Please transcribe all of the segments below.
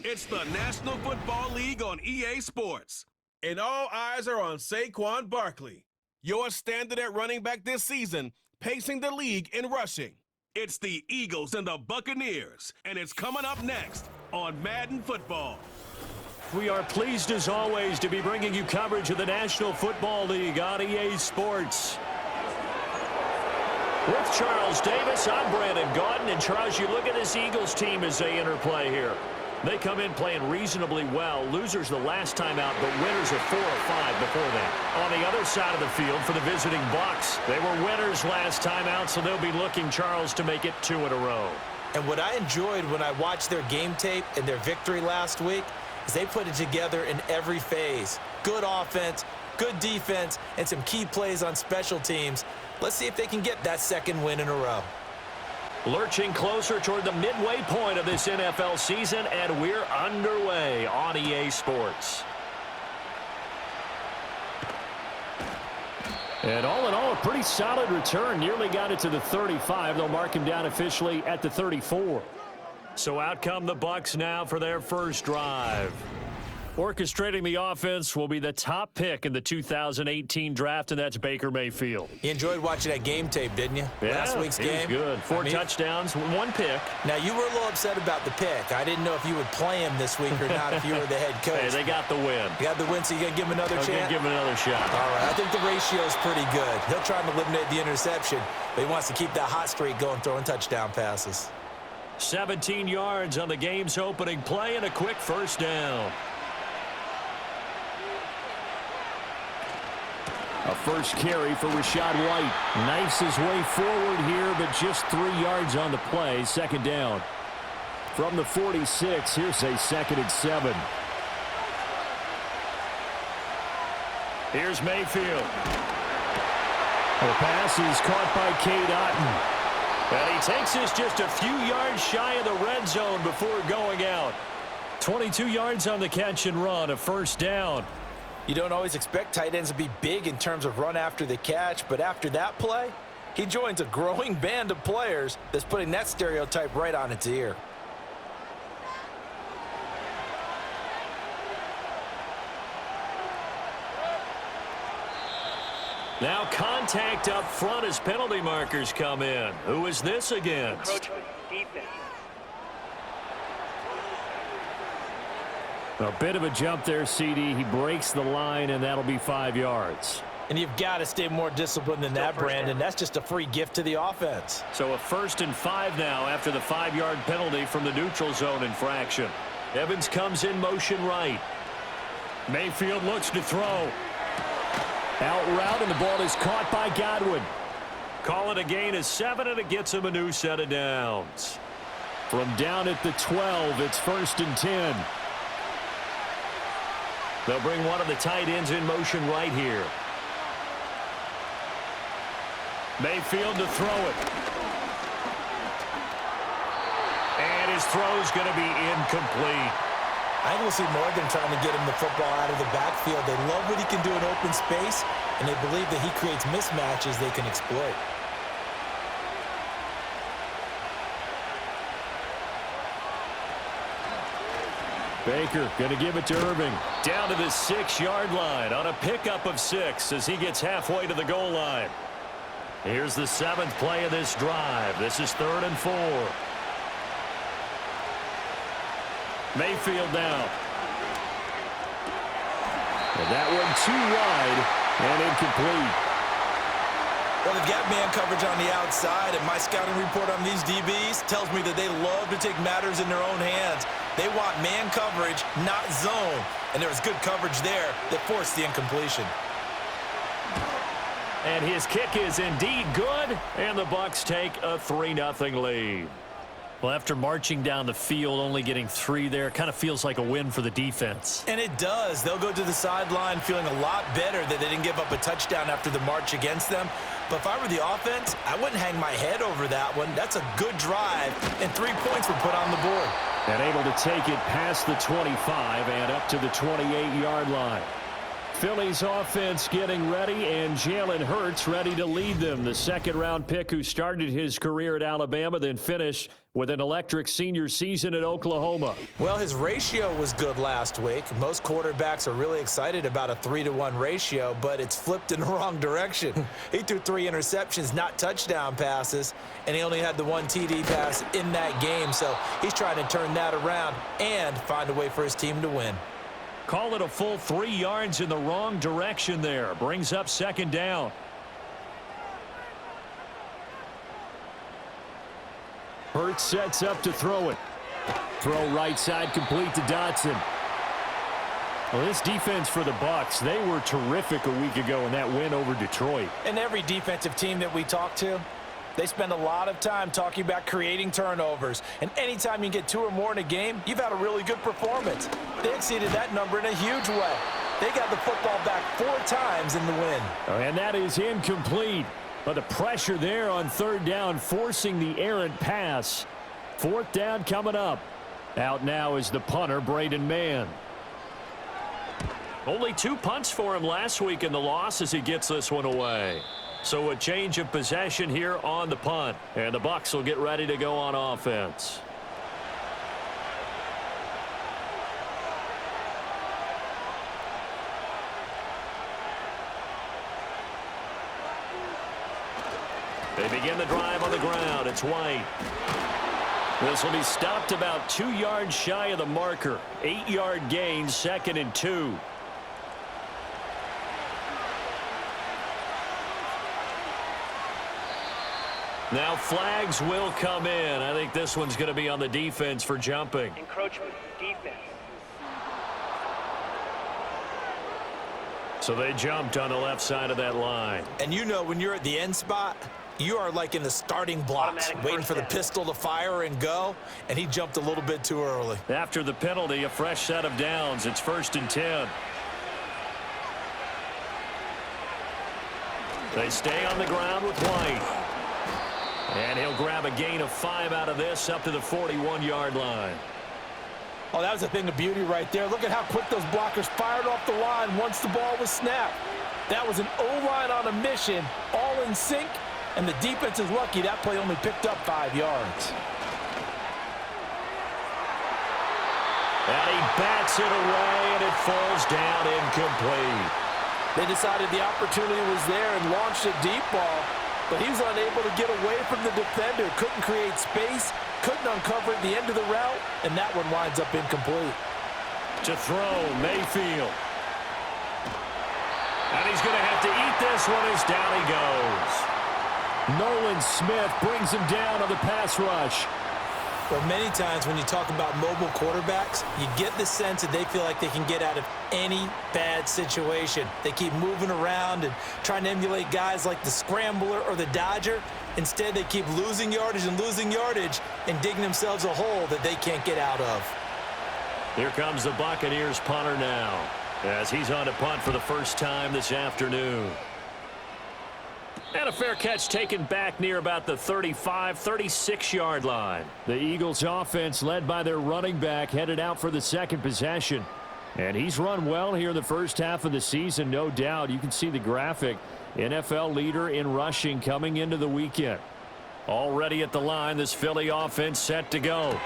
It's the National Football League on EA Sports. And all eyes are on Saquon Barkley, your standard at running back this season, pacing the league in rushing. It's the Eagles and the Buccaneers, and it's coming up next on Madden Football. We are pleased as always to be bringing you coverage of the National Football League on EA Sports. With Charles Davis, I'm Brandon Gaudin. And Charles, you look at this Eagles team as they interplay here. They come in playing reasonably well. Losers the last time out, but winners are 4 or 5 before that. On the other side of the field for the visiting Bucs, they were winners last time out, so they'll be looking, Charles, to make it 2 in a row. And what I enjoyed when I watched their game tape and their victory last week is they put it together in every phase. Good offense, good defense, and some key plays on special teams. Let's see if they can get that second win in a row. Lurching closer toward the midway point of this NFL season, and we're underway on EA Sports. And all in all, a pretty solid return. Nearly got it to the 35. They'll mark him down officially at the 34. So out come the Bucs now for their first drive. Orchestrating the offense will be the top pick in the 2018 draft, and that's Baker Mayfield. You enjoyed watching that game tape, didn't you? Yeah, Last week's game. Good. 4 touchdowns, 1 pick. Now, you were a little upset about the pick. I didn't know if you would play him this week or not if you were the head coach. Hey, they got the win. You got the win, so you got to give him another chance? Give him another shot. All right. I think the ratio's pretty good. He'll try and eliminate the interception, but he wants to keep that hot streak going, throwing touchdown passes. 17 yards on the game's opening play and a quick first down. A first carry for Rachaad White. Knifes his way forward here, but just 3 yards on the play. Second down. From the 46, here's a 2nd and 7. Here's Mayfield. The pass is caught by Cade Otton. And he takes this just a few yards shy of the red zone before going out. 22 yards on the catch and run, a first down. You don't always expect tight ends to be big in terms of run after the catch, but after that play, he joins a growing band of players that's putting that stereotype right on its ear. Now contact up front as penalty markers come in. Who is this against? A bit of a jump there, CD. He breaks the line, and that'll be 5 yards. And you've got to stay more disciplined than that, Brandon. That's just a free gift to the offense. So a 1st and 5 now after the 5-yard penalty from the neutral zone infraction. Evans comes in motion right. Mayfield looks to throw. Out route, and the ball is caught by Godwin. Call it a gain of 7, and it gets him a new set of downs. From down at the 12, it's 1st and 10. They'll bring one of the tight ends in motion right here. Mayfield to throw it. And his throw's going to be incomplete. I think we'll see more of them trying to get him the football out of the backfield. They love what he can do in open space, and they believe that he creates mismatches they can exploit. Baker going to give it to Irving. Down to the 6-yard line on a pickup of 6 as he gets halfway to the goal line. Here's the 7th play of this drive. This is 3rd and 4. Mayfield now. And that one too wide and incomplete. Well, they've got man coverage on the outside, and my scouting report on these DBs tells me that they love to take matters in their own hands. They want man coverage, not zone. And there was good coverage there that forced the incompletion. And his kick is indeed good, and the Bucs take a 3-0 lead. Well, after marching down the field, only getting 3 there, kind of feels like a win for the defense. And it does. They'll go to the sideline feeling a lot better that they didn't give up a touchdown after the march against them. But if I were the offense, I wouldn't hang my head over that one. That's a good drive, and 3 points were put on the board. And able to take it past the 25 and up to the 28-yard line. Phillies offense getting ready, and Jalen Hurts ready to lead them. The second-round pick who started his career at Alabama, then finished with an electric senior season at Oklahoma. Well, his ratio was good last week. Most quarterbacks are really excited about a 3-to-1 ratio, but it's flipped in the wrong direction. He threw 3 interceptions, not touchdown passes, and he only had the 1 TD pass in that game. So he's trying to turn that around and find a way for his team to win. Call it a full 3 yards in the wrong direction there. Brings up second down. Hurts sets up to throw it. Throw right side complete to Dotson. Well, this defense for the Bucs, they were terrific a week ago in that win over Detroit. And every defensive team that we talk to, they spend a lot of time talking about creating turnovers. And anytime you get 2 or more in a game, you've had a really good performance. They exceeded that number in a huge way. They got the football back 4 times in the win. And that is incomplete. But the pressure there on third down, forcing the errant pass. Fourth down coming up. Out now is the punter, Braden Mann. Only 2 punts for him last week in the loss as he gets this one away. So a change of possession here on the punt. And the Bucs will get ready to go on offense. They begin the drive on the ground. It's White. This will be stopped about 2 yards shy of the marker. 8-yard gain, 2nd and 2. Now flags will come in. I think this one's going to be on the defense for jumping. Encroachment defense. So they jumped on the left side of that line. And you know when you're at the end spot, you are like in the starting blocks, waiting for the pistol to fire and go, and he jumped a little bit too early. After the penalty, a fresh set of downs. It's 1st and 10. They stay on the ground with White. And he'll grab a gain of 5 out of this up to the 41-yard line. Oh, that was a thing of beauty right there. Look at how quick those blockers fired off the line once the ball was snapped. That was an O-line on a mission, all in sync, and the defense is lucky that play only picked up 5 yards. And he bats it away, and it falls down incomplete. They decided the opportunity was there and launched a deep ball, but he was unable to get away from the defender, couldn't create space, couldn't uncover at the end of the route, and that one winds up incomplete. To throw, Mayfield. And he's going to have to eat this one as down he goes. Nolan Smith brings him down on the pass rush. Well, many times when you talk about mobile quarterbacks, you get the sense that they feel like they can get out of any bad situation. They keep moving around and trying to emulate guys like the Scrambler or the Dodger. Instead, they keep losing yardage and digging themselves a hole that they can't get out of. Here comes the Buccaneers punter now, as he's on to punt for the first time this afternoon. And a fair catch taken back near about the 35, 36-yard line. The Eagles offense led by their running back headed out for the second possession. And he's run well here in the first half of the season, no doubt. You can see the graphic. NFL leader in rushing coming into the weekend. Already at the line, this Philly offense set to go.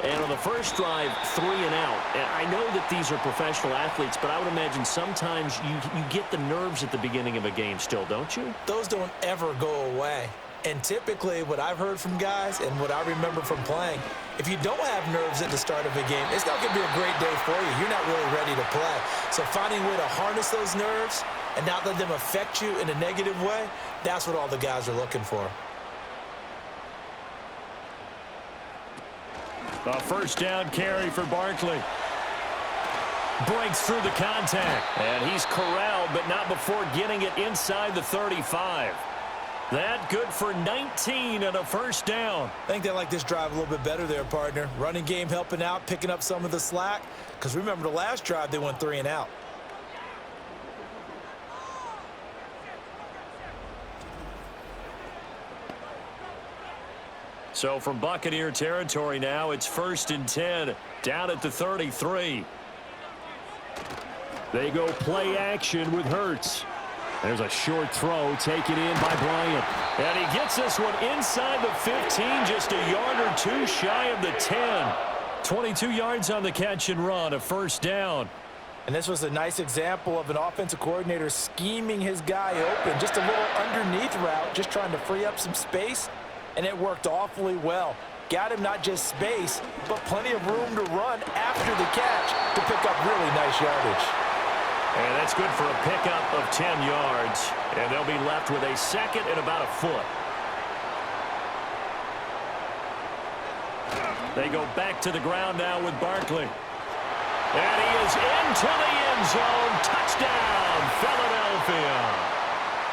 And on the first drive, 3 and out. And I know that these are professional athletes, but I would imagine sometimes you get the nerves at the beginning of a game still, don't you? Those don't ever go away. And typically what I've heard from guys and what I remember from playing, if you don't have nerves at the start of a game, it's not going to be a great day for you. You're not really ready to play. So finding a way to harness those nerves and not let them affect you in a negative way, that's what all the guys are looking for. A first down carry for Barkley. Breaks through the contact. And he's corralled, but not before getting it inside the 35. That good for 19 and a first down. I think they like this drive a little bit better there, partner. Running game helping out, picking up some of the slack. Because remember the last drive, they went 3 and out. So from Buccaneer territory now, it's 1st and 10, down at the 33. They go play action with Hurts. There's a short throw taken in by Bryant. And he gets this one inside the 15, just a yard or two shy of the 10. 22 yards on the catch and run, a first down. And this was a nice example of an offensive coordinator scheming his guy open. Just a little underneath route, just trying to free up some space, and it worked awfully well. Got him not just space, but plenty of room to run after the catch to pick up really nice yardage. And that's good for a pickup of 10 yards. And they'll be left with a second and about a foot. They go back to the ground now with Barkley. And he is into the end zone. Touchdown, Philadelphia.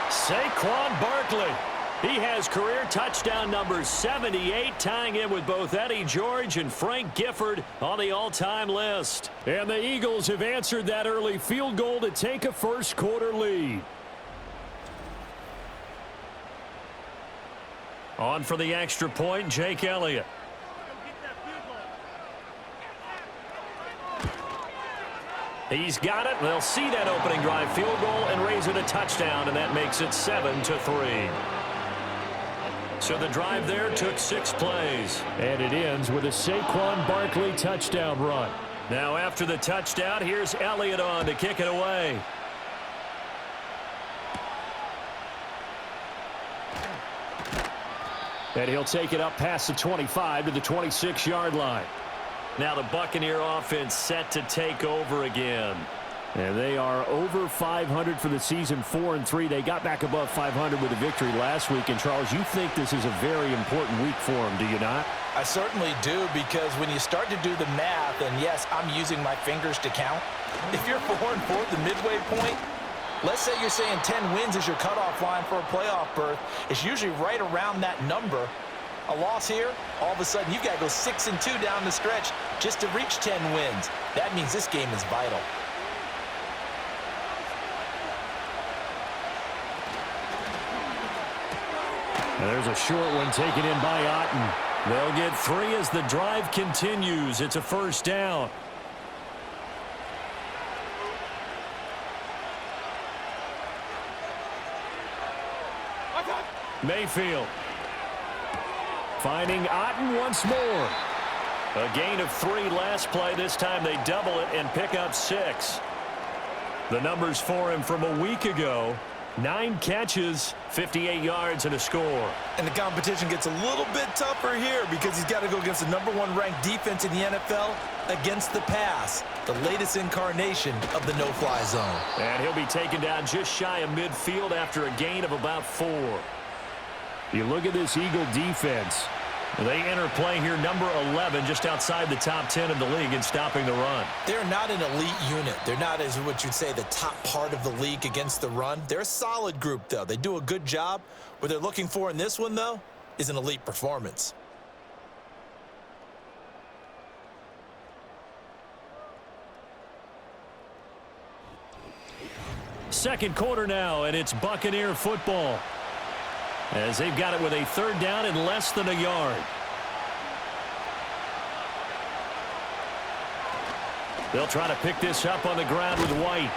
Saquon Barkley. He has career touchdown number 78, tying in with both Eddie George and Frank Gifford on the all-time list. And the Eagles have answered that early field goal to take a first-quarter lead. On for the extra point, Jake Elliott. He's got it. They'll see that opening drive field goal and raise it a touchdown, and that makes it 7-3. So the drive there took 6 plays. And it ends with a Saquon Barkley touchdown run. Now after the touchdown, here's Elliott on to kick it away. And he'll take it up past the 25 to the 26-yard line. Now the Buccaneer offense set to take over again. And they are over 500 for the season, 4-3. They got back above 500 with a victory last week. And, Charles, you think this is a very important week for them, do you not? I certainly do, because when you start to do the math, and yes, I'm using my fingers to count. If you're 4-4 at the midway point, let's say you're saying 10 wins is your cutoff line for a playoff berth. It's usually right around that number. A loss here, all of a sudden you've got to go 6-2 down the stretch just to reach 10 wins. That means this game is vital. And there's a short one taken in by Otten. They'll get 3 as the drive continues. It's a first down. Mayfield. Finding Otten once more. A gain of 3 last play. This time they double it and pick up 6. The numbers for him from a week ago. 9 catches, 58 yards, and a score. And the competition gets a little bit tougher here because he's got to go against the #1 ranked defense in the NFL against the pass, the latest incarnation of the no-fly zone. And he'll be taken down just shy of midfield after a gain of about 4. You look at this Eagle defense. They enter play here number 11, just outside the top 10 of the league in stopping the run. They're not an elite unit. They're not, as what you'd say, the top part of the league against the run. They're a solid group, though. They do a good job. What they're looking for in this one, though, is an elite performance. Second quarter now, and it's Buccaneer football, as they've got it with a third down and less than a yard. They'll try to pick this up on the ground with White.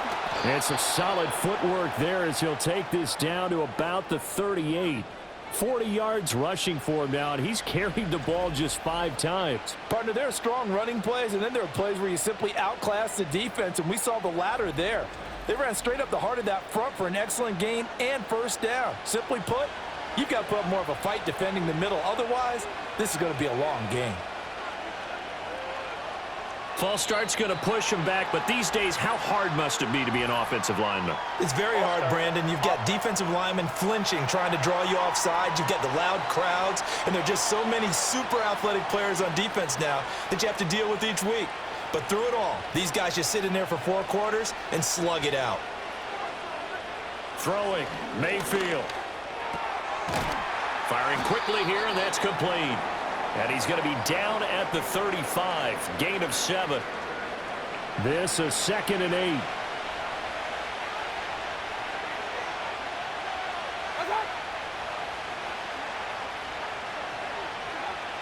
It's a solid footwork there as he'll take this down to about the 38. 40 yards rushing for him now, and he's carried the ball just 5 times. Partner, there are strong running plays, and then there are plays where you simply outclass the defense, and we saw the latter there. They ran straight up the heart of that front for an excellent gain and first down. Simply put, you've got to put up more of a fight defending the middle. Otherwise, this is going to be a long game. False start's going to push him back, but these days, how hard must it be to be an offensive lineman? It's very hard, Brandon. You've got defensive linemen flinching, trying to draw you offside. You've got the loud crowds, and there are just so many super athletic players on defense now that you have to deal with each week. But through it all, these guys just sit in there for 4 quarters and slug it out. Throwing, Mayfield. Firing quickly here, and that's complete. And he's going to be down at the 35. Gain of 7. This is 2nd and 8.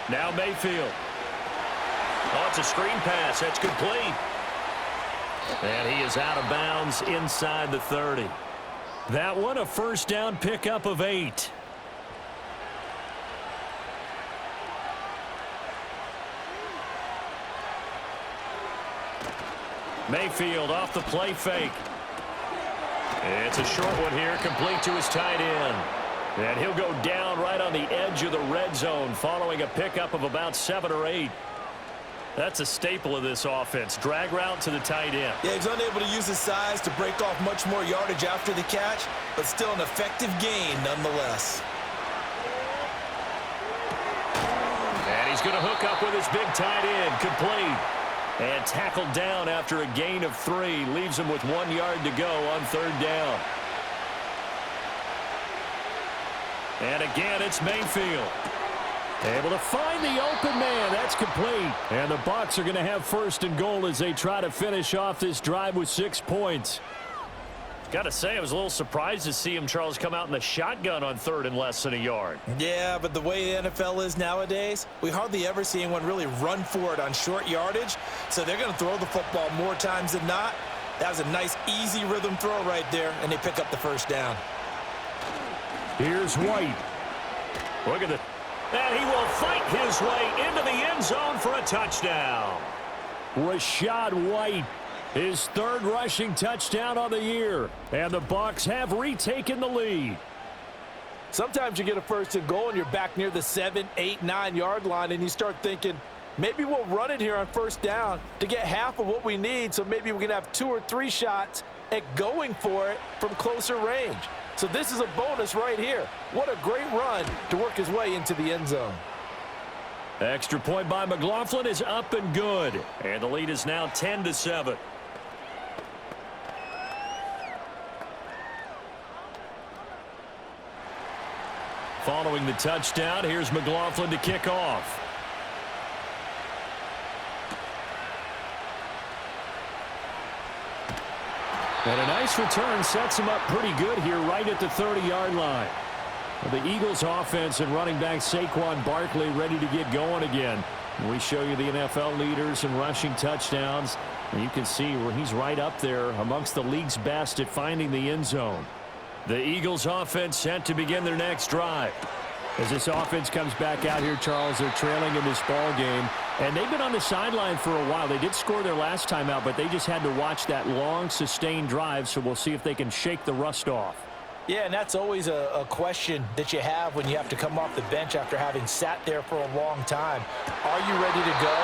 Now Mayfield. Oh, it's a screen pass. That's complete. And he is out of bounds inside the 30. That one a first down pickup of 8. Mayfield off the play fake. It's a short one here, complete to his tight end. And he'll go down right on the edge of the red zone following a pickup of about 7 or 8. That's a staple of this offense. Drag route to the tight end. Yeah, he's unable to use his size to break off much more yardage after the catch, but still an effective gain nonetheless. And he's going to hook up with his big tight end, complete. And tackled down after a gain of 3. Leaves him with 1 yard to go on 3rd down. And again, it's Mayfield. Able to find the open man. That's complete. And the Bucs are going to have 1st and goal as they try to finish off this drive with 6 points. Got to say, I was a little surprised to see him, Charles, come out in the shotgun on 3rd and less than a yard. Yeah, but the way the NFL is nowadays, we hardly ever see anyone really run for it on short yardage. So they're going to throw the football more times than not. That was a nice, easy rhythm throw right there, and they pick up the 1st down. Here's White. Look at the... And he will fight his way into the end zone for a touchdown. Rachaad White, his 3rd rushing touchdown on the year. And the Bucs have retaken the lead. Sometimes you get a 1st and goal and you're back near the 7, 8, 9 yard line and you start thinking, maybe we'll run it here on 1st down to get half of what we need, so maybe we can have 2 or 3 shots at going for it from closer range. So this is a bonus right here. What a great run to work his way into the end zone. Extra point by McLaughlin is up and good. And the lead is now 10-7. Following the touchdown, here's McLaughlin to kick off. And a nice return sets him up pretty good here right at the 30-yard line. The Eagles offense and running back Saquon Barkley ready to get going again. We show you the NFL leaders in rushing touchdowns. And you can see where he's right up there amongst the league's best at finding the end zone. The Eagles offense set to begin their next drive. As this offense comes back out here, Charles, they're trailing in this ball game. And they've been on the sideline for a while. They did score their last time out, but they just had to watch that long, sustained drive, so we'll see if they can shake the rust off. Yeah, and that's always a question that you have when you have to come off the bench after having sat there for a long time. Are you ready to go?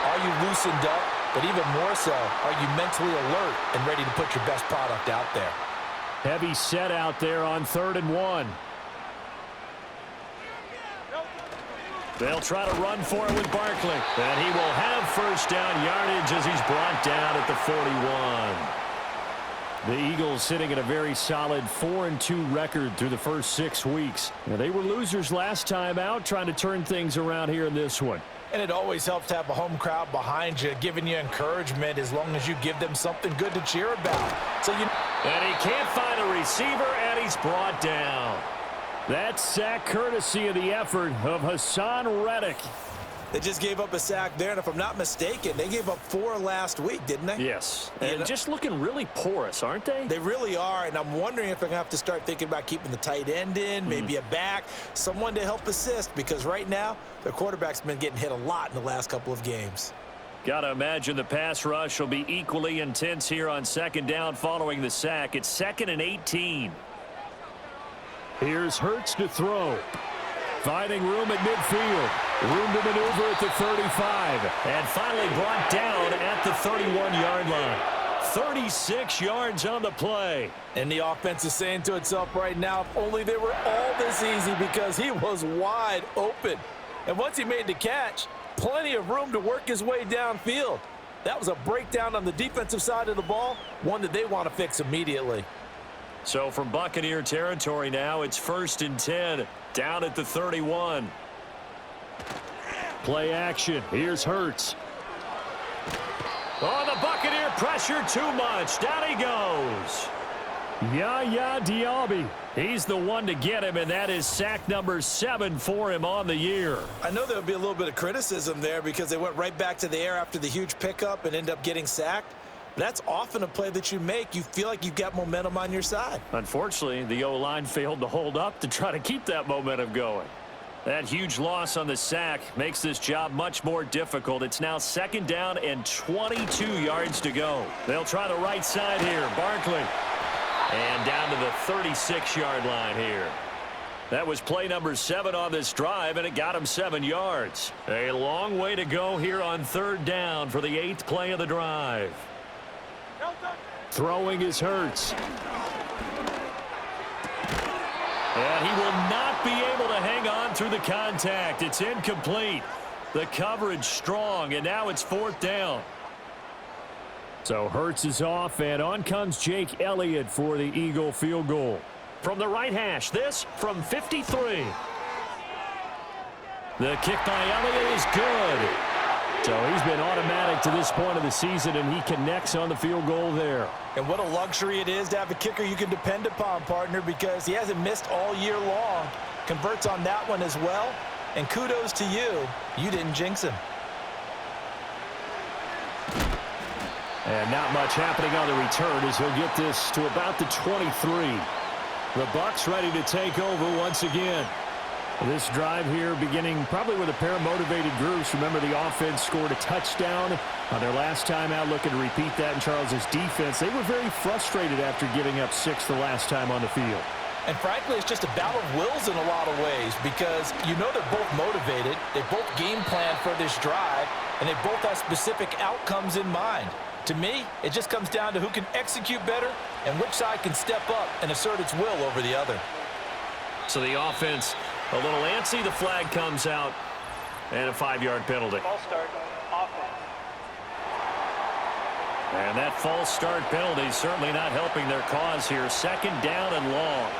Are you loosened up? But even more so, are you mentally alert and ready to put your best product out there? Heavy set out there on 3rd and 1. They'll try to run for it with Barkley. And he will have 1st down yardage as he's brought down at the 41. The Eagles sitting at a very solid 4-2 record through the first 6 weeks. Now, they were losers last time out, trying to turn things around here in this one. And it always helps to have a home crowd behind you, giving you encouragement as long as you give them something good to cheer about. And he can't find a receiver, and he's brought down. That sack courtesy of the effort of Hassan Reddick. They just gave up a sack there, and if I'm not mistaken, they gave up 4 last week, didn't they? Yes, and just looking really porous, aren't they? They really are, and I'm wondering if they're going to have to start thinking about keeping the tight end in, maybe a back, someone to help assist, because right now, their quarterback's been getting hit a lot in the last couple of games. Got to imagine the pass rush will be equally intense here on 2nd down following the sack. It's 2nd and 18. Here's Hurts to throw. Finding room at midfield. Room to maneuver at the 35. And finally brought down at the 31-yard line. 36 yards on the play. And the offense is saying to itself right now, if only they were all this easy, because he was wide open. And once he made the catch, plenty of room to work his way downfield. That was a breakdown on the defensive side of the ball, one that they want to fix immediately. So from Buccaneer territory now, it's 1st and 10, down at the 31. Play action. Here's Hurts. Oh, the Buccaneer pressure too much. Down he goes. Yaya Diaby. He's the one to get him, and that is sack number 7 for him on the year. I know there would be a little bit of criticism there because they went right back to the air after the huge pickup and ended up getting sacked. But that's often a play that you make. You feel like you've got momentum on your side. Unfortunately, the O-line failed to hold up to try to keep that momentum going. That huge loss on the sack makes this job much more difficult. It's now 2nd down and 22 yards to go. They'll try the right side here. Barkley. And down to the 36-yard line here. That was play number 7 on this drive, and it got him 7 yards. A long way to go here on 3rd down for the 8th play of the drive. Throwing is Hurts. And he will not be able to hang on through the contact. It's incomplete. The coverage strong, and now it's 4th down. So Hurts is off, and on comes Jake Elliott for the Eagle field goal. From the right hash, this from 53. The kick by Elliott is good. So he's been automatic to this point of the season, and he connects on the field goal there. And what a luxury it is to have a kicker you can depend upon, partner, because he hasn't missed all year long. Converts on that one as well. And kudos to you. You didn't jinx him. And not much happening on the return as he'll get this to about the 23. The Bucs ready to take over once again. This drive here beginning probably with a pair of motivated groups. Remember, the offense scored a touchdown on their last time out, looking to repeat that in Charles's defense. They were very frustrated after giving up 6 the last time on the field. And frankly, it's just a battle of wills in a lot of ways because you know they're both motivated. They both game plan for this drive, and they both have specific outcomes in mind. To me, it just comes down to who can execute better and which side can step up and assert its will over the other. So the offense a little antsy. The flag comes out, and a 5-yard penalty. False start, offense. And that false start penalty certainly not helping their cause here. 2nd down and long.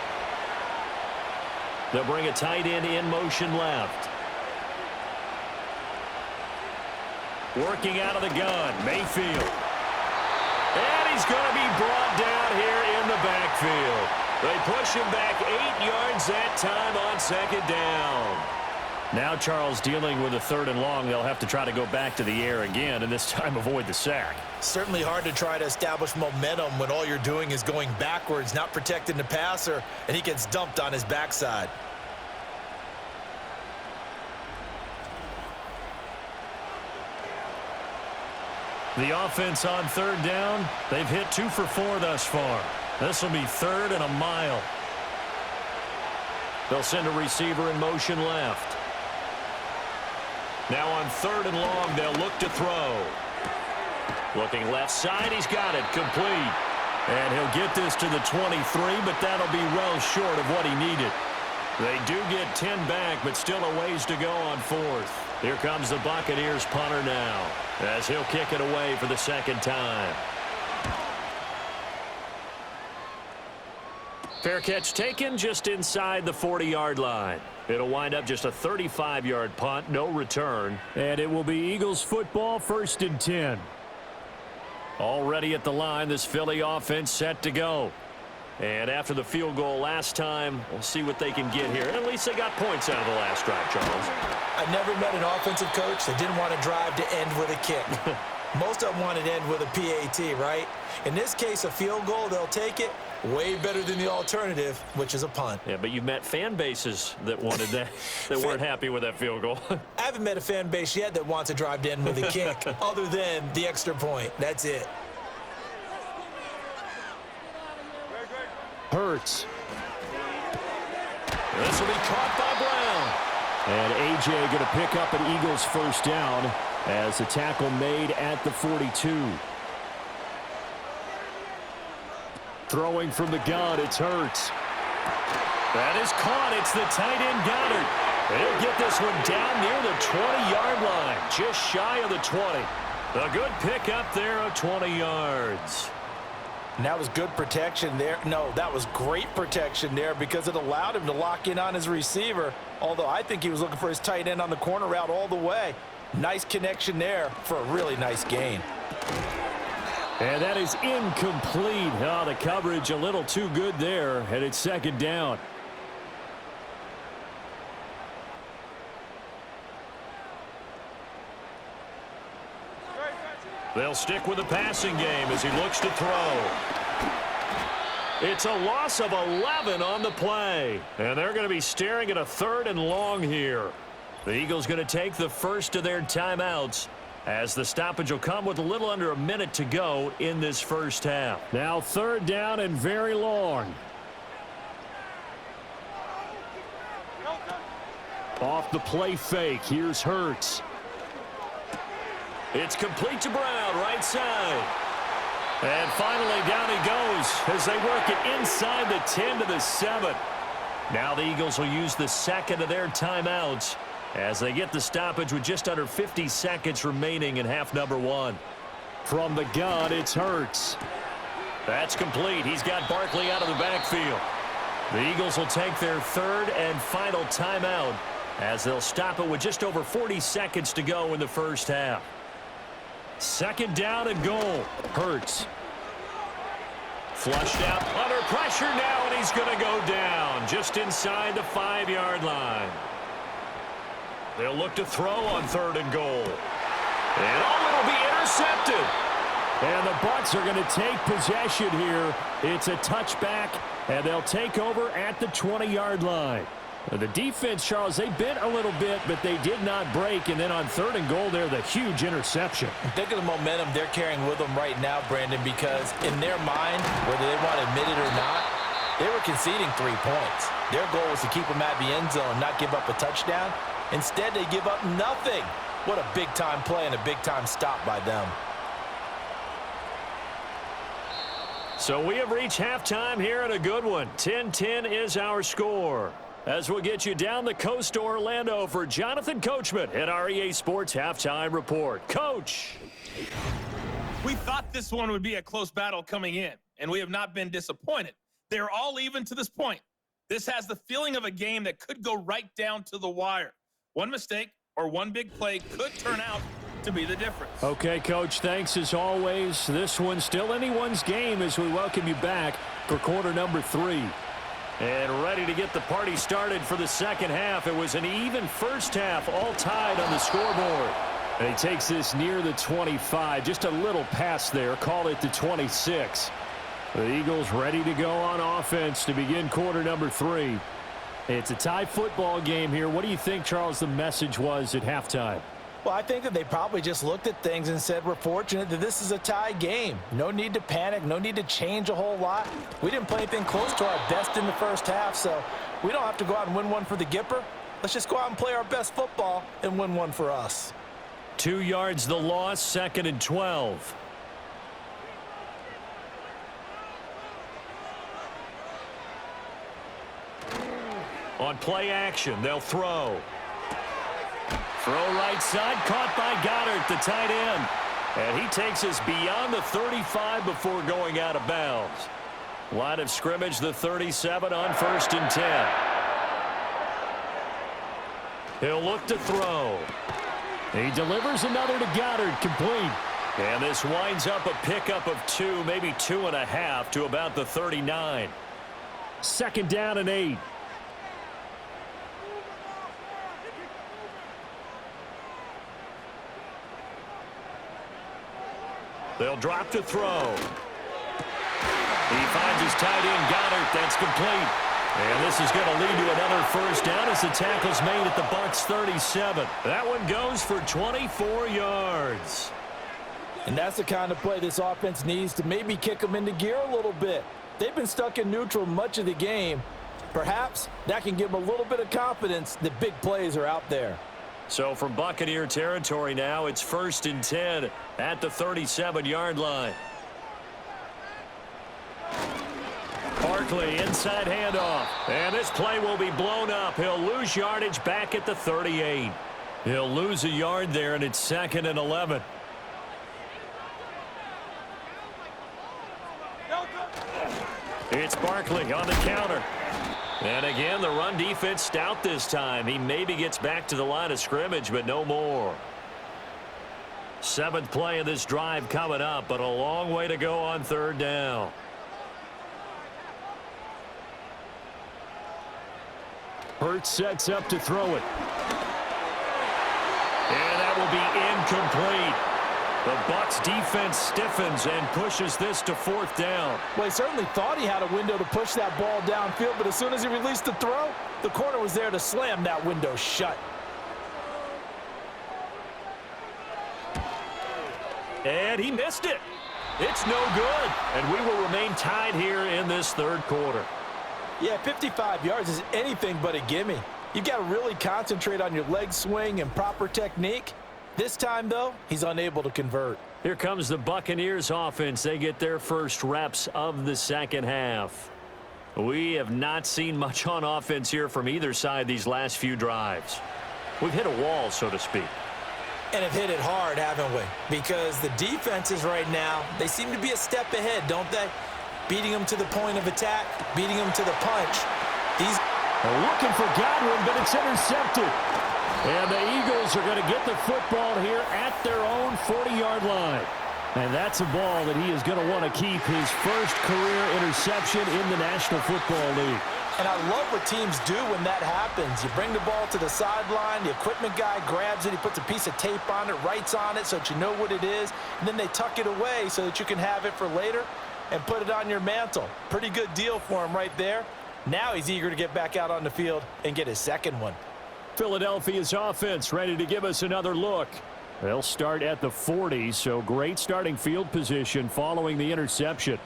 They'll bring a tight end in motion left. Working out of the gun, Mayfield. And he's going to be brought down here in the backfield. They push him back 8 yards that time on 2nd down. Now Charles dealing with a 3rd and long. They'll have to try to go back to the air again, and this time avoid the sack. Certainly hard to try to establish momentum when all you're doing is going backwards, not protecting the passer, and he gets dumped on his backside. The offense on 3rd down, they've hit 2 for 4 thus far. This will be 3rd and a mile. They'll send a receiver in motion left. Now on 3rd and long, they'll look to throw. Looking left side, he's got it, complete. And he'll get this to the 23, but that'll be well short of what he needed. They do get 10 back, but still a ways to go on 4th. Here comes the Buccaneers punter now, as he'll kick it away for the 2nd time. Fair catch taken just inside the 40-yard line. It'll wind up just a 35-yard punt, no return. And it will be Eagles football, 1st and 10. Already at the line, this Philly offense set to go. And after the field goal last time, we'll see what they can get here. And at least they got points out of the last drive, Charles. I never met an offensive coach that didn't want to drive to end with a kick. Most of them want to end with a PAT, right? In this case, a field goal, they'll take it. Way better than the alternative, which is a punt. Yeah, but you've met fan bases that wanted that, that weren't happy with that field goal. I haven't met a fan base yet that wants to drive to end with a kick, other than the extra point. That's it. Hurts. This will be caught by Brown. And A.J. going to pick up an Eagles 1st down as the tackle made at the 42. Throwing from the gun, it's Hurts. That is caught. It's the tight end Goddard. He'll get this one down near the 20-yard line, just shy of the 20. A good pickup there of 20 yards. And that was good protection there. No, that was great protection there because it allowed him to lock in on his receiver, although I think he was looking for his tight end on the corner route all the way. Nice connection there for a really nice gain. And that is incomplete. Oh, the coverage a little too good there, and it's 2nd down. They'll stick with the passing game as he looks to throw. It's a loss of 11 on the play. And they're going to be staring at a 3rd and long here. The Eagles going to take the first of their timeouts as the stoppage will come with a little under a minute to go in this first half. Now 3rd down and very long. Off the play fake, here's Hurts. It's complete to Brown, right side. And finally down he goes as they work it inside the 10 to the 7. Now the Eagles will use the second of their timeouts as they get the stoppage with just under 50 seconds remaining in half number 1. From the gun, it's Hurts. That's complete. He's got Barkley out of the backfield. The Eagles will take their 3rd and final timeout as they'll stop it with just over 40 seconds to go in the first half. 2nd down and goal. Hurts. Flushed out under pressure now, and he's going to go down just inside the 5-yard line. They'll look to throw on 3rd and goal. And it'll be intercepted. And the Bucs are going to take possession here. It's a touchback, and they'll take over at the 20-yard line. The defense, Charles, they bit a little bit, but they did not break. And then on 3rd and goal there, the huge interception. Think of the momentum they're carrying with them right now, Brandon, because in their mind, whether they want to admit it or not, they were conceding 3 points. Their goal was to keep them at the end zone, not give up a touchdown. Instead, they give up nothing. What a big-time play and a big-time stop by them. So we have reached halftime here in a good one. 10-10 is our score. As we'll get you down the coast to Orlando for Jonathan Coachman at our EA Sports Halftime Report. Coach! We thought this one would be a close battle coming in, and we have not been disappointed. They're all even to this point. This has the feeling of a game that could go right down to the wire. One mistake or one big play could turn out to be the difference. Okay, Coach, thanks as always. This one's still anyone's game as we welcome you back for quarter number 3. And ready to get the party started for the second half. It was an even first half, all tied on the scoreboard. And he takes this near the 25. Just a little pass there. Call it the 26. The Eagles ready to go on offense to begin quarter number 3. It's a tie football game here. What do you think, Charles, the message was at halftime? Well, I think that they probably just looked at things and said, we're fortunate that this is a tie game. No need to panic. No need to change a whole lot. We didn't play anything close to our best in the first half, so we don't have to go out and win one for the Gipper. Let's just go out and play our best football and win one for us. 2 yards the loss, 2nd and 12. On play action, they'll throw. Throw right side, caught by Goddard, the tight end. And he takes us beyond the 35 before going out of bounds. Line of scrimmage, the 37 on 1st and 10. He'll look to throw. He delivers another to Goddard, complete. And this winds up a pickup of 2, maybe 2.5 to about the 39. 2nd down and 8. They'll drop to throw. He finds his tight end, Goddard. That's complete. And this is going to lead to another first down as the tackle's made at the Bucs 37. That one goes for 24 yards. And that's the kind of play this offense needs to maybe kick them into gear a little bit. They've been stuck in neutral much of the game. Perhaps that can give them a little bit of confidence that big plays are out there. So from Buccaneer territory now, it's 1st and 10 at the 37-yard line. Barkley, inside handoff. And this play will be blown up. He'll lose yardage back at the 38. He'll lose a yard there, and it's 2nd and 11. It's Barkley on the counter. And again, the run defense stout this time. He maybe gets back to the line of scrimmage, but no more. 7th play of this drive coming up, but a long way to go on 3rd down. Hurts sets up to throw it. And that will be incomplete. The Bucs defense stiffens and pushes this to 4th down. Well, he certainly thought he had a window to push that ball downfield, but as soon as he released the throw, the corner was there to slam that window shut. And he missed it. It's no good. And we will remain tied here in this 3rd quarter. Yeah, 55 yards is anything but a gimme. You've got to really concentrate on your leg swing and proper technique. This time, though, he's unable to convert. Here comes the Buccaneers offense. They get their first reps of the 2nd half. We have not seen much on offense here from either side these last few drives. We've hit a wall, so to speak. And have hit it hard, haven't we? Because the defenses right now, they seem to be a step ahead, don't they? Beating them to the point of attack, beating them to the punch. These are looking for Godwin, but it's intercepted. And the Eagles are going to get the football here at their own 40-yard line. And that's a ball that he is going to want to keep, his first career interception in the National Football League. And I love what teams do when that happens. You bring the ball to the sideline, the equipment guy grabs it, he puts a piece of tape on it, writes on it so that you know what it is, and then they tuck it away so that you can have it for later and put it on your mantle. Pretty good deal for him right there. Now he's eager to get back out on the field and get his 2nd one. Philadelphia's offense ready to give us another look. They'll start at the 40, so great starting field position following the interception.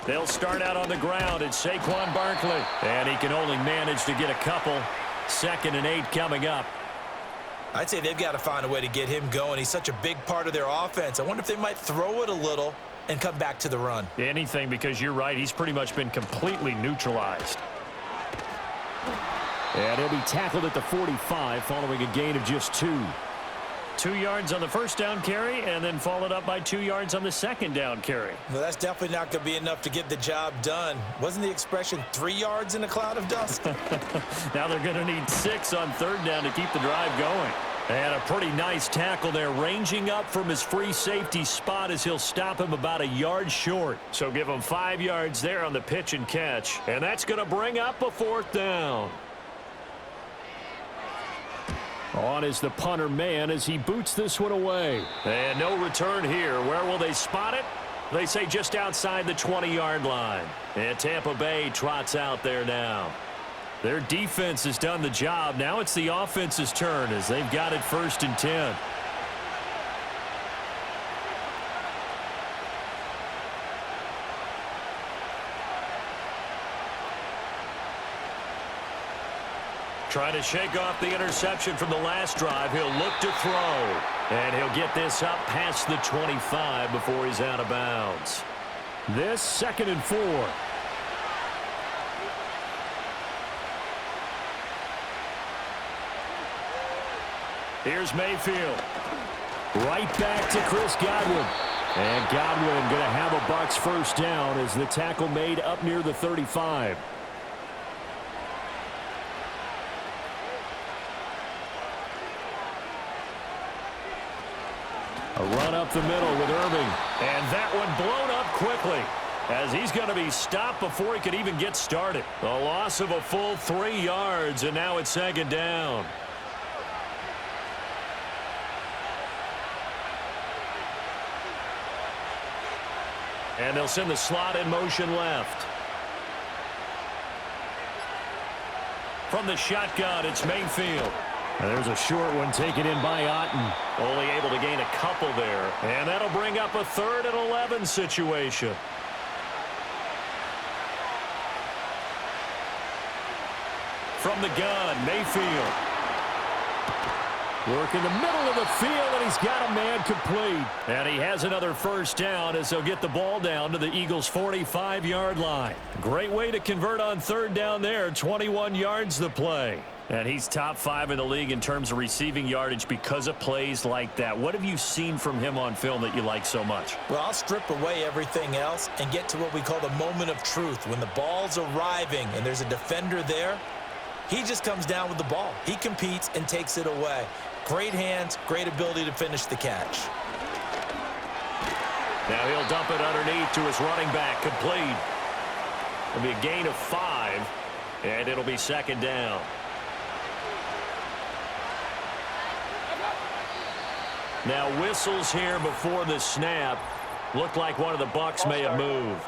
They'll start out on the ground. It's Saquon Barkley. And he can only manage to get a couple. 2nd and 8 coming up. I'd say they've got to find a way to get him going. He's such a big part of their offense. I wonder if they might throw it a little and come back to the run. Anything, because you're right. He's pretty much been completely neutralized. And he'll be tackled at the 45 following a gain of just 2. 2 yards on the first down carry, and then followed up by 2 yards on the second down carry. Well, that's definitely not going to be enough to get the job done. Wasn't the expression 3 yards in a cloud of dust? Now they're going to need 6 on third down to keep the drive going. And a pretty nice tackle there, ranging up from his free safety spot as he'll stop him about a yard short. So give him 5 yards there on the pitch and catch. And that's going to bring up a 4th down. On is the punter man as he boots this one away. And no return here. Where will they spot it? They say just outside the 20-yard line. And Tampa Bay trots out there now. Their defense has done the job. Now it's the offense's turn as they've got it 1st and 10. Trying to shake off the interception from the last drive. He'll look to throw. And he'll get this up past the 25 before he's out of bounds. This 2nd and 4. Here's Mayfield. Right back to Chris Godwin. And Godwin going to have a Bucs first down as the tackle made up near the 35. A run up the middle with Irving. And that one blown up quickly as he's going to be stopped before he could even get started. A loss of a full 3 yards, and now it's 2nd down. And they'll send the slot in motion left. From the shotgun, it's Mayfield. And there's a short one taken in by Otten. Only able to gain a couple there. And that'll bring up a 3rd and 11 situation. From the gun, Mayfield. Work in the middle of the field, and he's got a man complete. And he has another first down as they'll get the ball down to the Eagles' 45-yard line. Great way to convert on third down there. 21 yards the play. And he's top 5 in the league in terms of receiving yardage because of plays like that. What have you seen from him on film that you like so much? Well, I'll strip away everything else and get to what we call the moment of truth. When the ball's arriving and there's a defender there, he just comes down with the ball. He competes and takes it away. Great hands, great ability to finish the catch. Now he'll dump it underneath to his running back, complete. It'll be a gain of 5, and it'll be 2nd down. Now whistles here before the snap. Looked like one of the Bucs may have moved.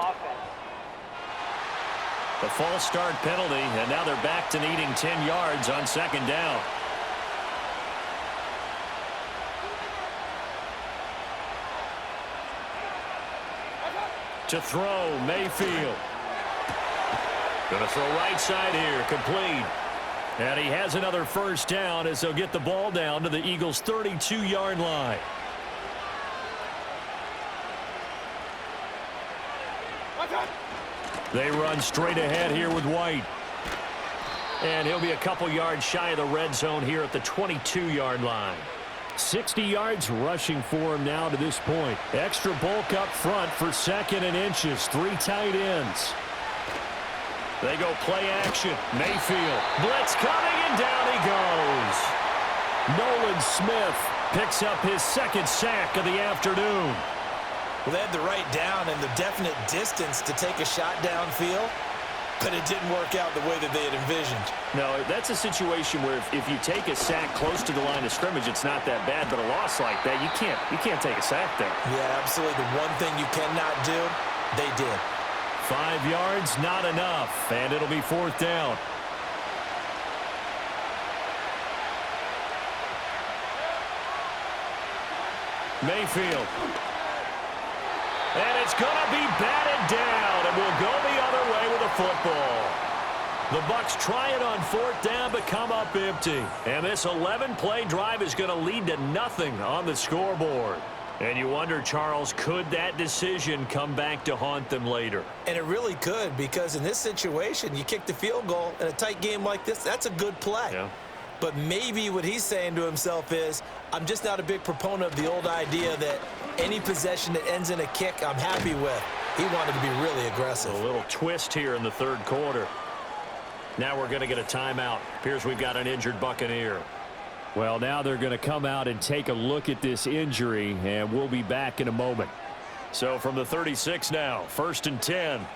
The false start penalty, and now they're back to needing 10 yards on second down. To throw, Mayfield. Going to throw right side here, complete. And he has another first down as they'll get the ball down to the Eagles' 32-yard line. They run straight ahead here with White. And he'll be a couple yards shy of the red zone here at the 22-yard line. 60 yards rushing for him now to this point. Extra bulk up front for second and inches. 3 tight ends. They go play action. Mayfield. Blitz coming, and down he goes. Nolan Smith picks up his second sack of the afternoon. Well, they had the right down and the definite distance to take a shot downfield, but it didn't work out the way that they had envisioned. No, that's a situation where if you take a sack close to the line of scrimmage, it's not that bad, but a loss like that, you can't take a sack there. Yeah, absolutely. The one thing you cannot do, they did. 5 yards, not enough, and it'll be fourth down. Mayfield. And it's going to be batted down, and we'll go the other way with the football. The Bucs try it on fourth down, but come up empty. And this 11-play drive is going to lead to nothing on the scoreboard. And you wonder, Charles, could that decision come back to haunt them later? And it really could, because in this situation, you kick the field goal in a tight game like this, that's a good play. Yeah. But maybe what he's saying to himself is, I'm just not a big proponent of the old idea that any possession that ends in a kick I'm happy with. He wanted to be really aggressive. A little twist here in the third quarter. Now we're going to get a timeout. Appears we've got an injured Buccaneer. Well, now they're going to come out and take a look at this injury, and we'll be back in a moment. So from the 36 now, 1st and 10.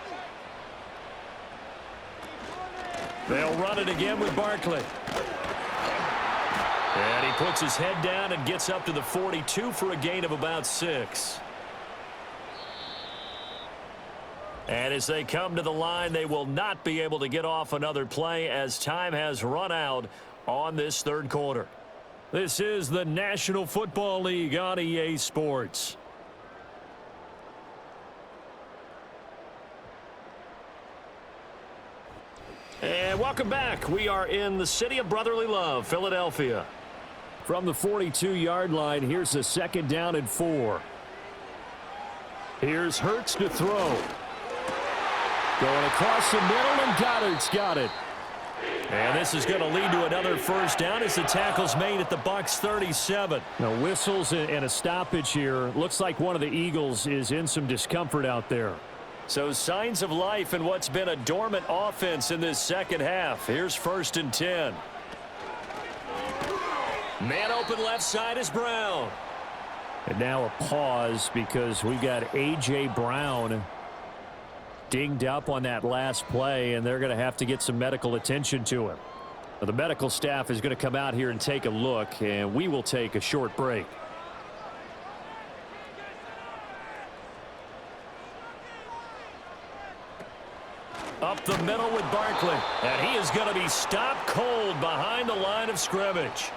They'll run it again with Barkley. And he puts his head down and gets up to the 42 for a gain of about 6. And as they come to the line, they will not be able to get off another play as time has run out on this third quarter. This is the National Football League on EA Sports. And welcome back. We are in the city of brotherly love, Philadelphia. From the 42-yard line, here's a second down and 4. Here's Hurts to throw. Going across the middle, and Goddard's got it. And this is going to lead to another first down as the tackle's made at the Bucs 37. Now whistles and a stoppage here. Looks like one of the Eagles is in some discomfort out there. So signs of life in what's been a dormant offense in this second half. Here's 1st and 10. Man open left side is Brown. And now a pause because we got A.J. Brown dinged up on that last play, and they're going to have to get some medical attention to him. Now, the medical staff is going to come out here and take a look, and we will take a short break. Up the middle with Barkley, and he is going to be stopped cold behind the line of scrimmage.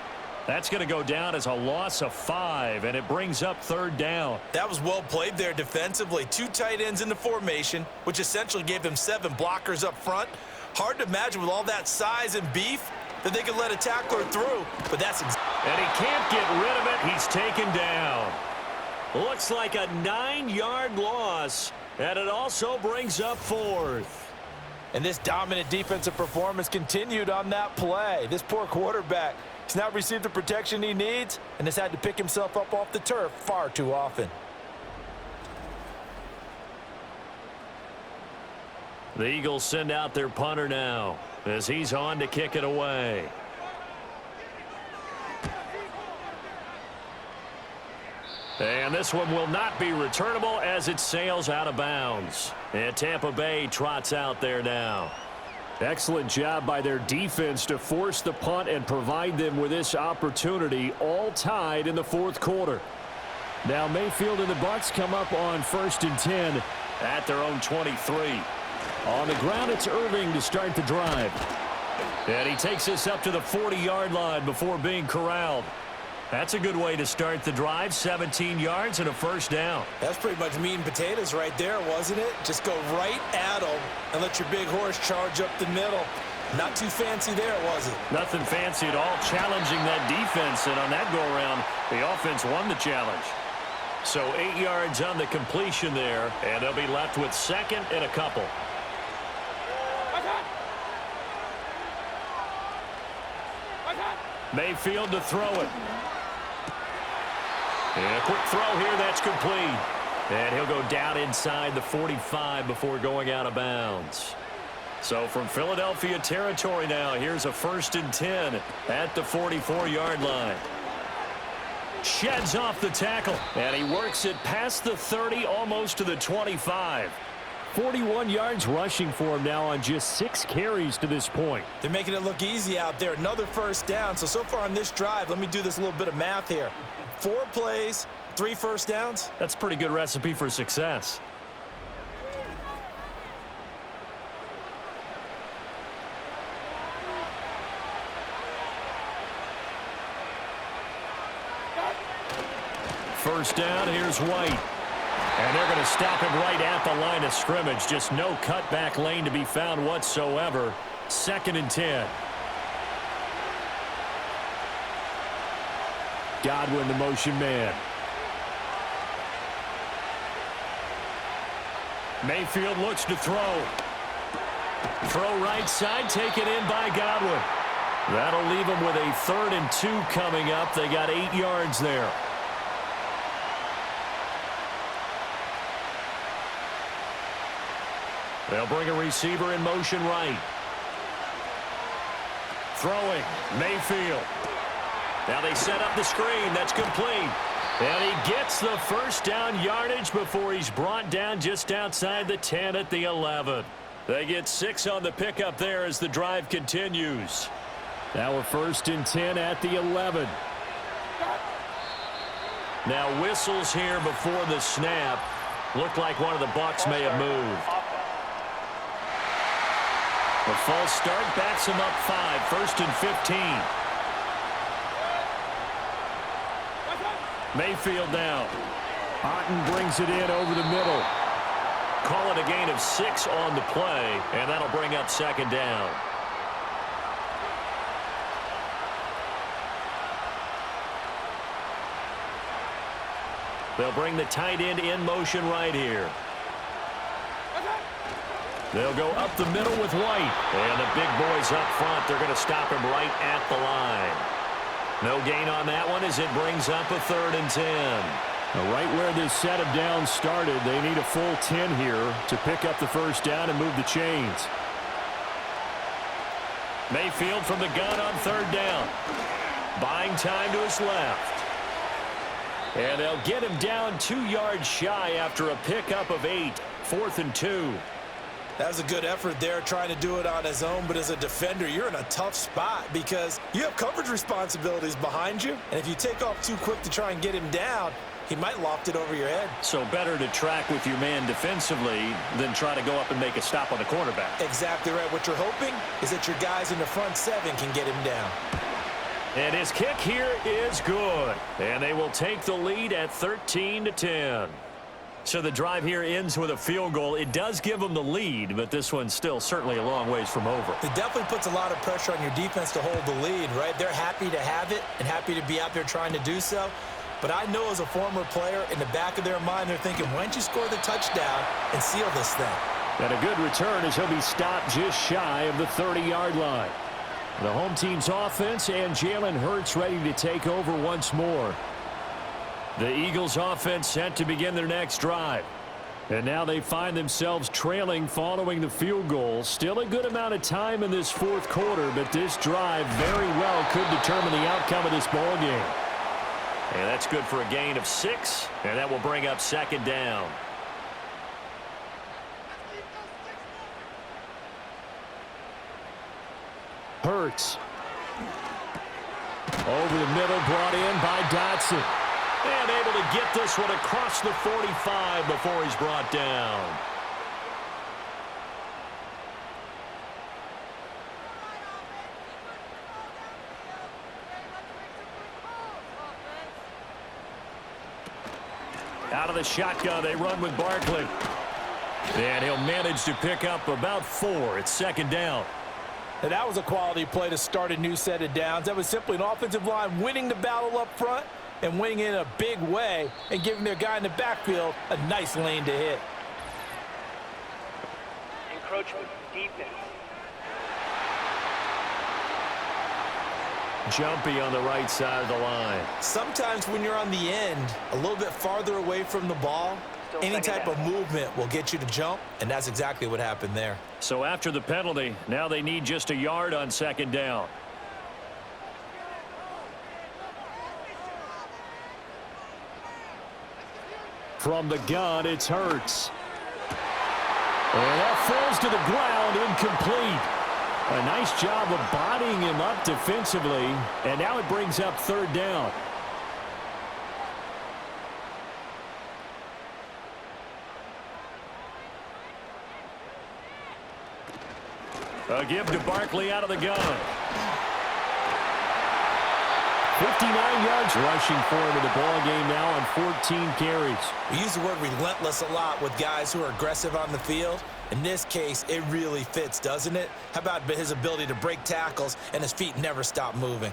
That's going to go down as a loss of 5, and it brings up third down. That was well played there defensively. 2 tight ends in the formation, which essentially gave them 7 blockers up front. Hard to imagine with all that size and beef that they could let a tackler through, but that's and he can't get rid of it. He's taken down. Looks like a 9-yard loss, and it also brings up 4th. And this dominant defensive performance continued on that play. This poor quarterback has not received the protection he needs and has had to pick himself up off the turf far too often. The Eagles send out their punter now as he's on to kick it away. And this one will not be returnable as it sails out of bounds. And Tampa Bay trots out there now. Excellent job by their defense to force the punt and provide them with this opportunity, all tied in the fourth quarter. Now Mayfield and the Bucs come up on 1st and 10 at their own 23. On the ground, it's Irving to start the drive. And he takes us up to the 40-yard line before being corralled. That's a good way to start the drive, 17 yards and a first down. That's pretty much meat and potatoes right there, wasn't it? Just go right at them and let your big horse charge up the middle. Not too fancy there, was it? Nothing fancy at all, challenging that defense, and on that go-around, the offense won the challenge. So 8 yards on the completion there, and they'll be left with 2nd and a couple. Mayfield to throw it. And a quick throw here, that's complete. And he'll go down inside the 45 before going out of bounds. So from Philadelphia territory now, here's a 1st and 10 at the 44-yard line. Sheds off the tackle, and he works it past the 30, almost to the 25. 41 yards rushing for him now on just 6 carries to this point. They're making it look easy out there. Another first down. So far on this drive, let me do this little bit of math here. 4 plays, 3 first downs. That's a pretty good recipe for success. First down, here's White. And they're going to stop him right at the line of scrimmage. Just no cutback lane to be found whatsoever. 2nd and 10. Godwin, the motion man. Mayfield looks to throw. Throw right side, taken in by Godwin. That'll leave him with a 3rd and 2 coming up. They got 8 yards there. They'll bring a receiver in motion right. Throwing, Mayfield. Now they set up the screen. That's complete. And he gets the first down yardage before he's brought down just outside the 10 at the 11. They get 6 on the pickup there as the drive continues. Now we're 1st and 10 at the 11. Now whistles here before the snap. Looked like one of the Bucs may have moved. The false start backs him up 5, 1st and 15. Mayfield down. Otten brings it in over the middle. Call it a gain of 6 on the play, and that'll bring up 2nd down. They'll bring the tight end in motion right here. They'll go up the middle with White. And the big boys up front, they're going to stop him right at the line. No gain on that one as it brings up a 3rd and 10. Now right where this set of downs started, they need a full 10 here to pick up the first down and move the chains. Mayfield from the gun on 3rd down. Buying time to his left. And they'll get him down 2 yards shy after a pickup of 8. 4th and 2. That was a good effort there, trying to do it on his own. But as a defender, you're in a tough spot because you have coverage responsibilities behind you. And if you take off too quick to try and get him down, he might loft it over your head. So better to track with your man defensively than try to go up and make a stop on the quarterback. Exactly right. What you're hoping is that your guys in the front 7 can get him down. And his kick here is good. And they will take the lead at 13-10. So the drive here ends with a field goal. It does give them the lead, but this one's still certainly a long ways from over. It definitely puts a lot of pressure on your defense to hold the lead, right? They're happy to have it and happy to be out there trying to do so. But I know as a former player, in the back of their mind, they're thinking, why don't you score the touchdown and seal this thing? And a good return as he'll be stopped just shy of the 30-yard line. The home team's offense and Jalen Hurts ready to take over once more. The Eagles offense set to begin their next drive. And now they find themselves trailing following the field goal. Still a good amount of time in this fourth quarter, but this drive very well could determine the outcome of this ball game. And that's good for a gain of 6, and that will bring up 2nd down. Hurts. Over the middle, brought in by Dotson. And able to get this one across the 45 before he's brought down. Out of the shotgun, they run with Barkley. And he'll manage to pick up about 4. It's second down. And that was a quality play to start a new set of downs. That was simply an offensive line winning the battle up front and winning in a big way and giving their guy in the backfield a nice lane to hit. Encroachment, defense. Jumpy on the right side of the line. Sometimes when you're on the end, a little bit farther away from the ball, any type of movement will get you to jump, and that's exactly what happened there. So after the penalty, now they need just a yard on second down. From the gun, it's Hurts. And that falls to the ground, incomplete. A nice job of bodying him up defensively, and now it brings up third down. A give to Barkley out of the gun. 59 yards rushing for him in the ball game now on 14 carries. We use the word relentless a lot with guys who are aggressive on the field. In this case, it really fits, doesn't it? How about his ability to break tackles and his feet never stop moving?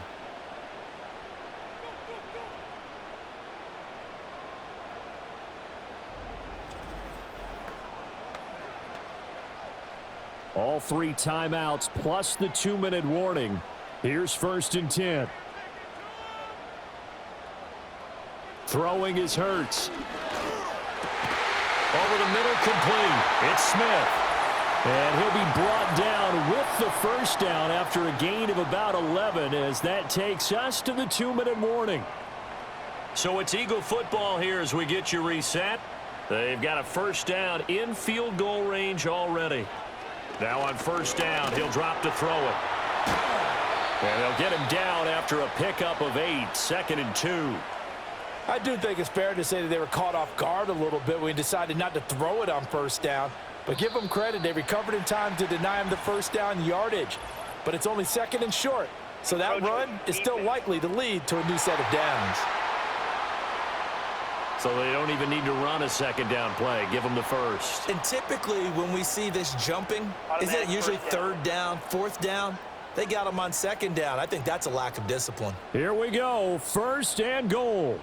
All 3 timeouts plus the 2-minute warning. Here's 1st and 10. Throwing is Hurts. Over the middle, complete. It's Smith. And he'll be brought down with the first down after a gain of about 11 as that takes us to the 2-minute warning. So it's Eagle football here as we get you reset. They've got a first down in field goal range already. Now on first down, he'll drop to throw it. And they'll get him down after a pickup of 8, 2nd and 2. I do think it's fair to say that they were caught off guard a little bit when we decided not to throw it on first down. But give them credit. They recovered in time to deny him the first down yardage. But it's only 2nd and short. So that run is still likely to lead to a new set of downs. So they don't even need to run a second down play. Give them the first. And typically when we see this jumping, isn't it usually 3rd down, 4th down? They got him on 2nd down. I think that's a lack of discipline. Here we go. 1st and goal.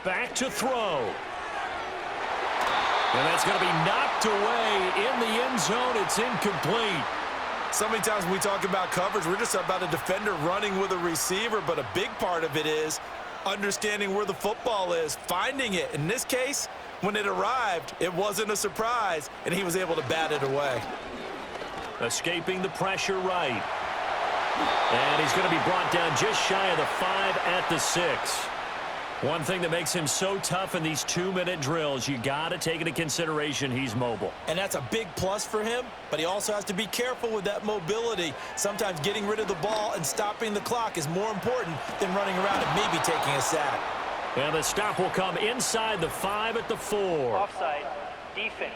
Back to throw. And that's going to be knocked away in the end zone. It's incomplete. So many times when we talk about coverage, we're just about a defender running with a receiver, but a big part of it is understanding where the football is, finding it. In this case, when it arrived, it wasn't a surprise, and he was able to bat it away. Escaping the pressure right. And he's going to be brought down just shy of the 5 at the 6. One thing that makes him so tough in these 2-minute drills, you got to take into consideration he's mobile. And that's a big plus for him, but he also has to be careful with that mobility. Sometimes getting rid of the ball and stopping the clock is more important than running around and maybe taking a sack. And the stop will come inside the 5 at the 4. Offside, defense.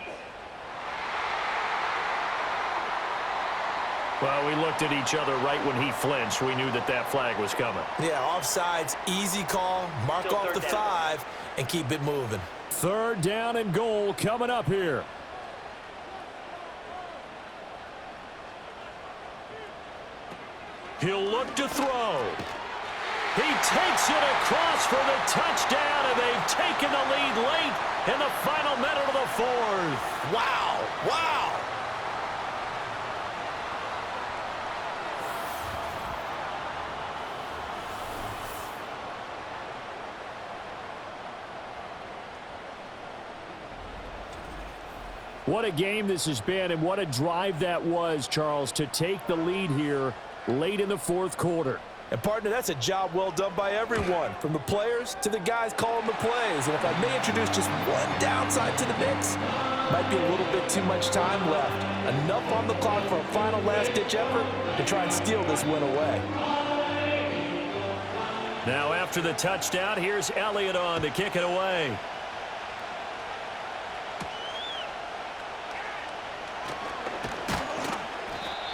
Well, we looked at each other right when he flinched. We knew that that flag was coming. Yeah, offsides, easy call, mark Still off the 5, and keep it moving. 3rd down and goal coming up here. He'll look to throw. He takes it across for the touchdown, and they've taken the lead late in the final minute of the 4th. Wow, wow. What a game this has been, and what a drive that was, Charles, to take the lead here late in the 4th quarter. And, partner, that's a job well done by everyone, from the players to the guys calling the plays. And if I may introduce just one downside to the mix, might be a little bit too much time left. Enough on the clock for a final last-ditch effort to try and steal this win away. Now after the touchdown, here's Elliott on to kick it away.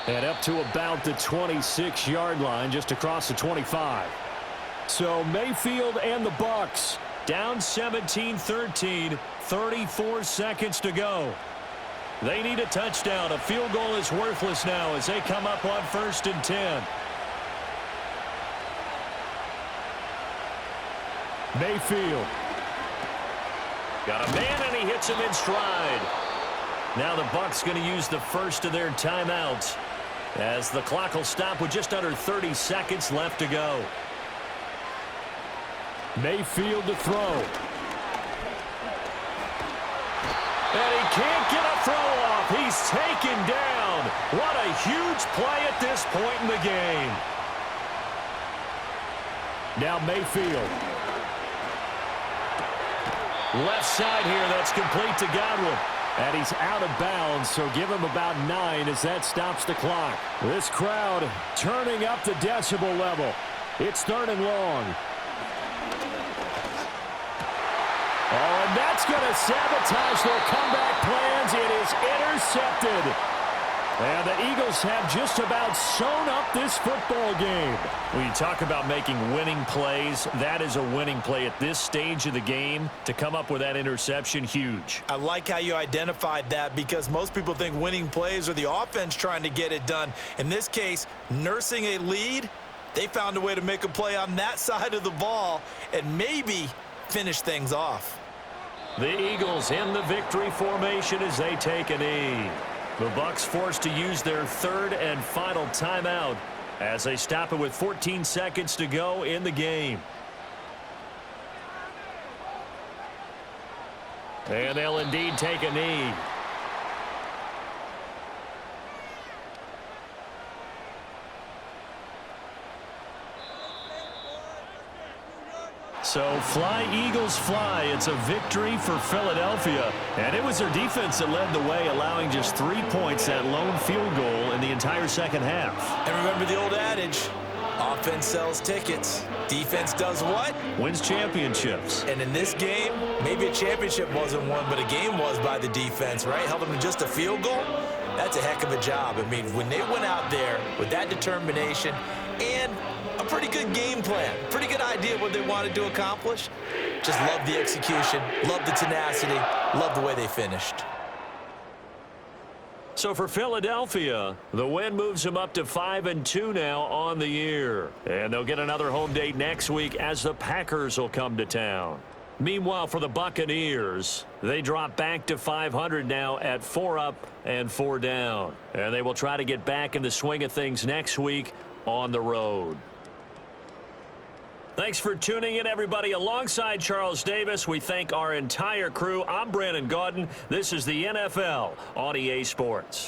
And up to about the 26-yard line, just across the 25. So Mayfield and the Bucs down 17-13, 34 seconds to go. They need a touchdown. A field goal is worthless now as they come up on 1st and 10. Mayfield. Got a man, and he hits him in stride. Now the Bucs going to use the first of their timeouts as the clock will stop with just under 30 seconds left to go. Mayfield to throw. And he can't get a throw off. He's taken down. What a huge play at this point in the game. Now Mayfield. Left side here, that's complete to Godwin. And he's out of bounds, so give him about 9 as that stops the clock. This crowd turning up the decibel level. It's 3rd and long. Oh, and that's going to sabotage their comeback plans. It is intercepted. And the Eagles have just about sewn up this football game. When you talk about making winning plays, that is a winning play at this stage of the game. To come up with that interception, huge. I like how you identified that because most people think winning plays are the offense trying to get it done. In this case, nursing a lead, they found a way to make a play on that side of the ball and maybe finish things off. The Eagles in the victory formation as they take a knee. The Bucs forced to use their 3rd and final timeout as they stop it with 14 seconds to go in the game. And they'll indeed take a knee. So fly, Eagles, fly. It's a victory for Philadelphia. And it was their defense that led the way, allowing just 3 points, that lone field goal in the entire second half. And remember the old adage, offense sells tickets. Defense does what? Wins championships. And in this game, maybe a championship wasn't won, but a game was by the defense, right? Held them to just a field goal. That's a heck of a job. I mean, when they went out there with that determination and a pretty good game plan, pretty good idea what they wanted to accomplish, just love the execution, love the tenacity, love the way they finished. So for Philadelphia, the win moves them up to 5-2 now on the year. And they'll get another home date next week as the Packers will come to town. Meanwhile, for the Buccaneers, they drop back to 500 now at 4 up and 4 down. And they will try to get back in the swing of things next week on the road. Thanks for tuning in, everybody. Alongside Charles Davis, we thank our entire crew. I'm Brandon Gaudin. This is the NFL on EA Sports.